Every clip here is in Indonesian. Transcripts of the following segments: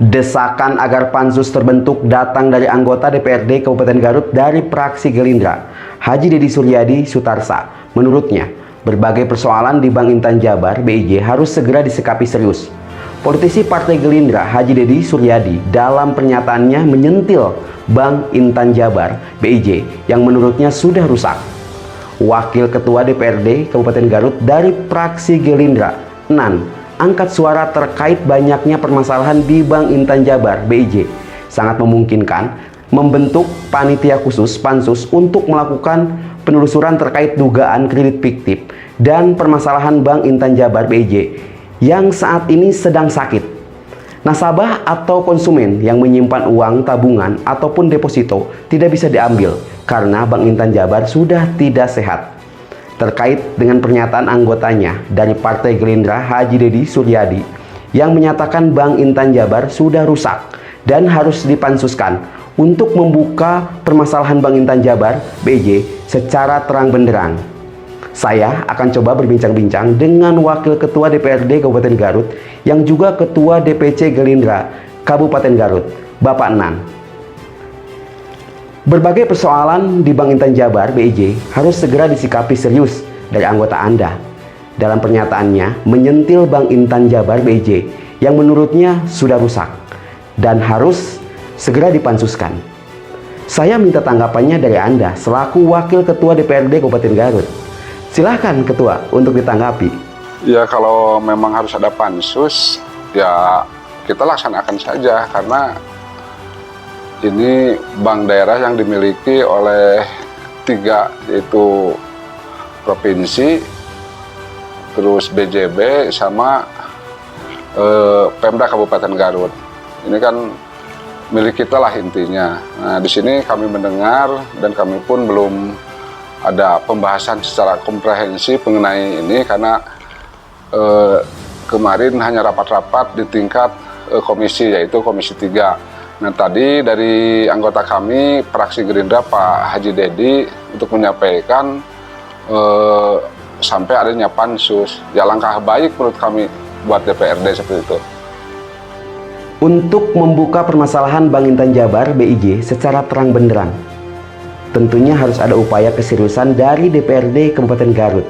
Desakan agar pansus terbentuk datang dari anggota DPRD Kabupaten Garut dari fraksi Gerindra, Haji Deddy Suryadi Sutarsa. Menurutnya, berbagai persoalan di Bank Intan Jabar (BIJ) harus segera disikapi serius. Politisi Partai Gerindra, Haji Deddy Suryadi, dalam pernyataannya menyentil Bank Intan Jabar (BIJ) yang menurutnya sudah rusak. Wakil Ketua DPRD Kabupaten Garut dari fraksi Gerindra, Nan, angkat suara terkait banyaknya permasalahan di Bank Intan Jabar (BIJ). Sangat memungkinkan membentuk panitia khusus pansus untuk melakukan penelusuran terkait dugaan kredit fiktif dan permasalahan Bank Intan Jabar (BIJ) yang saat ini sedang sakit. Nasabah atau konsumen yang menyimpan uang tabungan ataupun deposito tidak bisa diambil karena Bank Intan Jabar sudah tidak sehat. Terkait dengan pernyataan anggotanya dari Partai Gerindra, Haji Deddy Suryadi, yang menyatakan Bank Intan Jabar sudah rusak dan harus dipansuskan untuk membuka permasalahan Bank Intan Jabar (BIJ) secara terang benderang. Saya akan coba berbincang-bincang dengan Wakil Ketua DPRD Kabupaten Garut yang juga Ketua DPC Gerindra Kabupaten Garut, Bapak Nan. Berbagai persoalan di Bank Intan Jabar (BIJ) harus segera disikapi serius dari anggota Anda. Dalam pernyataannya menyentil Bank Intan Jabar (BIJ) yang menurutnya sudah rusak dan harus segera dipansuskan. Saya minta tanggapannya dari Anda selaku Wakil Ketua DPRD Kabupaten Garut. Silahkan Ketua untuk ditanggapi. Ya, kalau memang harus ada pansus, ya kita laksanakan saja, karena ini bank daerah yang dimiliki oleh 3, yaitu provinsi, terus BJB, sama Pemda Kabupaten Garut. Ini kan milik kita lah intinya. Nah, di sini kami mendengar dan kami pun belum ada pembahasan secara komprehensif mengenai ini, karena kemarin hanya rapat-rapat di tingkat komisi, yaitu Komisi 3. Nah, tadi dari anggota kami, fraksi Gerindra, Pak Haji Deddy, untuk menyampaikan sampai adanya pansus. Ya, langkah baik menurut kami buat DPRD seperti itu. Untuk membuka permasalahan Bank Intan Jabar (BIJ) secara terang benderang, tentunya harus ada upaya keseriusan dari DPRD Kabupaten Garut.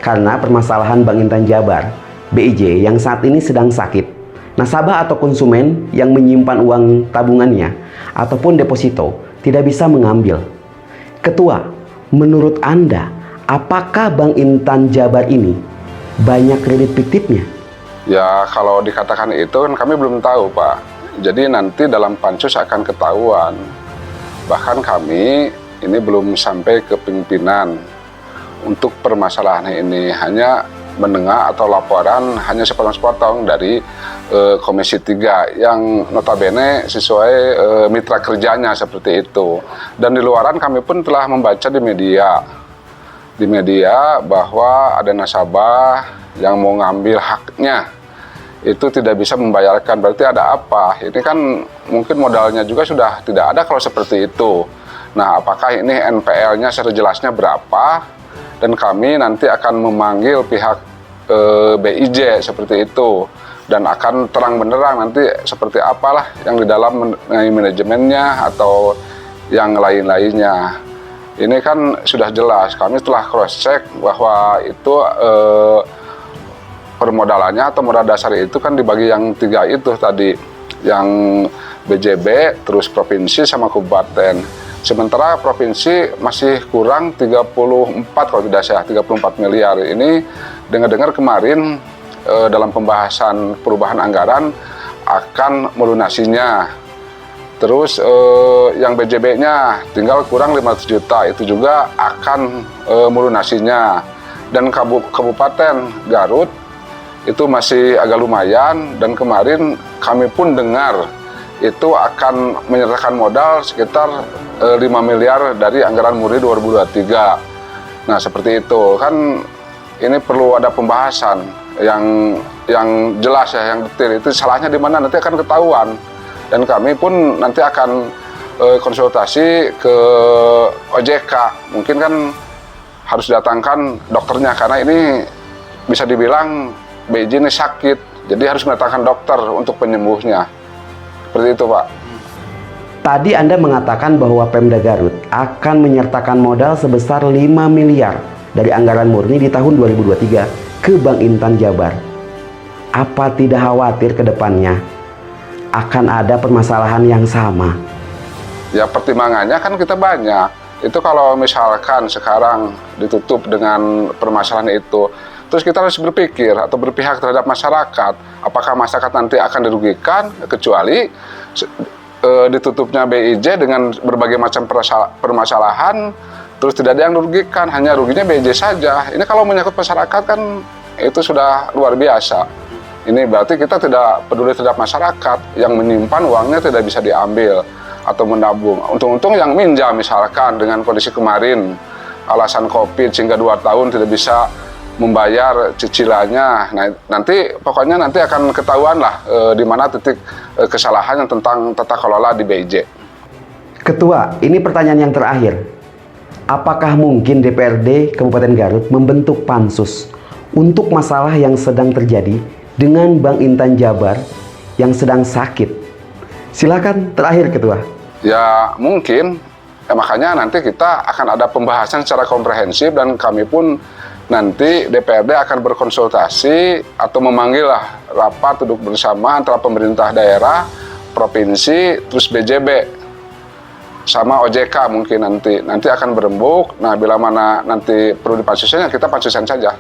Karena permasalahan Bank Intan Jabar (BIJ) yang saat ini sedang sakit, nasabah atau konsumen yang menyimpan uang tabungannya ataupun deposito tidak bisa mengambil. Ketua, menurut Anda, apakah Bank Intan Jabar ini banyak kredit fiktifnya? Ya, kalau dikatakan itu kan kami belum tahu, Pak. Jadi nanti dalam pansus akan ketahuan. Bahkan kami ini belum sampai ke pimpinan untuk permasalahan ini. Hanya mendengar atau laporan hanya sepotong-sepotong dari Komisi 3 yang notabene sesuai mitra kerjanya seperti itu. Dan di luaran kami pun telah membaca di media bahwa ada nasabah yang mau ngambil haknya itu tidak bisa membayarkan. Berarti ada apa? Ini kan mungkin modalnya juga sudah tidak ada kalau seperti itu. Nah, apakah ini NPL-nya sejelasnya berapa? Dan kami nanti akan memanggil pihak BIJ seperti itu, dan akan terang benderang nanti seperti apalah yang di dalam manajemennya atau yang lain-lainnya. Ini kan sudah jelas, kami telah cross check bahwa itu permodalannya atau modal dasar itu kan dibagi yang 3 itu tadi, yang BJB, terus provinsi sama kabupaten. Sementara provinsi masih kurang 34 kalau tidak salah, 34 miliar. Ini dengar-dengar kemarin dalam pembahasan perubahan anggaran akan melunasinya. Terus yang BJB-nya tinggal kurang 500 juta, itu juga akan melunasinya. Dan Kabupaten Garut itu masih agak lumayan, dan kemarin kami pun dengar itu akan menyerahkan modal sekitar 5 miliar dari anggaran Murni 2023. Nah, seperti itu kan, ini perlu ada pembahasan yang jelas ya, yang detail. Itu salahnya di mana nanti akan ketahuan, dan kami pun nanti akan konsultasi ke OJK. Mungkin kan harus datangkan dokternya, karena ini bisa dibilang BIJ ini sakit, jadi harus mendatangkan dokter untuk penyembuhnya. Seperti itu, Pak. Tadi Anda mengatakan bahwa Pemda Garut akan menyertakan modal sebesar 5 miliar dari anggaran murni di tahun 2023 ke Bank Intan Jabar. Apa tidak khawatir ke depannya akan ada permasalahan yang sama? Ya pertimbangannya kan kita banyak. Itu kalau misalkan sekarang ditutup dengan permasalahan itu, terus kita harus berpikir atau berpihak terhadap masyarakat. Apakah masyarakat nanti akan dirugikan, kecuali ditutupnya BIJ dengan berbagai macam permasalahan, terus tidak ada yang dirugikan, hanya ruginya BIJ saja. Ini kalau menyangkut masyarakat kan itu sudah luar biasa. Ini berarti kita tidak peduli terhadap masyarakat, yang menyimpan uangnya tidak bisa diambil atau menabung. Untung-untung yang minjam misalkan dengan kondisi kemarin, alasan COVID sehingga 2 tahun tidak bisa membayar cicilannya. Nah, pokoknya nanti akan ketahuan lah di mana titik kesalahan yang tentang tata kelola di BIJ. Ketua, ini pertanyaan yang terakhir. Apakah mungkin DPRD Kabupaten Garut membentuk pansus untuk masalah yang sedang terjadi dengan Bank Intan Jabar yang sedang sakit? Silakan terakhir, Ketua. Ya mungkin, makanya nanti kita akan ada pembahasan secara komprehensif dan kami pun nanti DPRD akan berkonsultasi atau memanggillah rapat duduk bersama antara pemerintah daerah, provinsi, terus BJB sama OJK mungkin nanti akan berembuk. Nah, bila mana nanti perlu dipansuskan, kita pansusan saja.